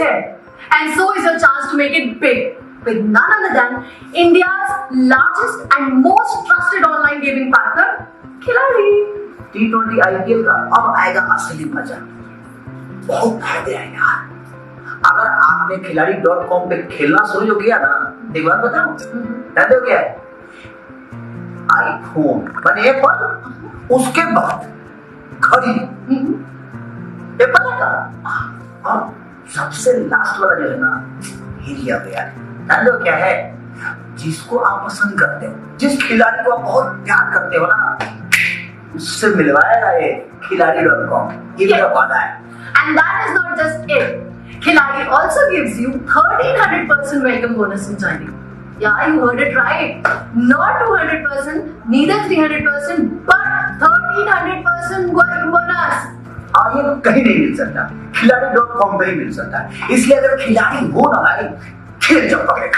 head. And so is your chance to make it big with none other than India's largest and most trusted online gaming partner, Khiladi. T20 IPL का अब आएगा असली मजा। बहुत फायदे हैं यार। अगर आपने खिलाड़ी.com पे खेलना शुरू किया ना, एक बात बताऊं, जानते हो क्या है? आईफोन माने एप्पल, उसके बाद घड़ी एप्पल का, और सबसे लास्ट वाला जो है ना, हिरिया यार। जानते हो क्या है? जिसको आप पसंद करते हो, जिस खिलाड़ी को आप बहुत प्यार करते हो ना, उससे मिलवाएगा ये खिलाड़ी.com। ये मेरा वादा है। And that is not just it. Khiladi also gives you 1300% welcome bonus in joining. Yeah, you heard it right. Not 200%, neither 300%, but 1300% welcome bonus. और ये कहीं नहीं मिल सकता, खिलाड़ी.com पे ही मिल सकता है। इसलिए अगर खिलाड़ी हो ना भाई, खेल जब पकड़े।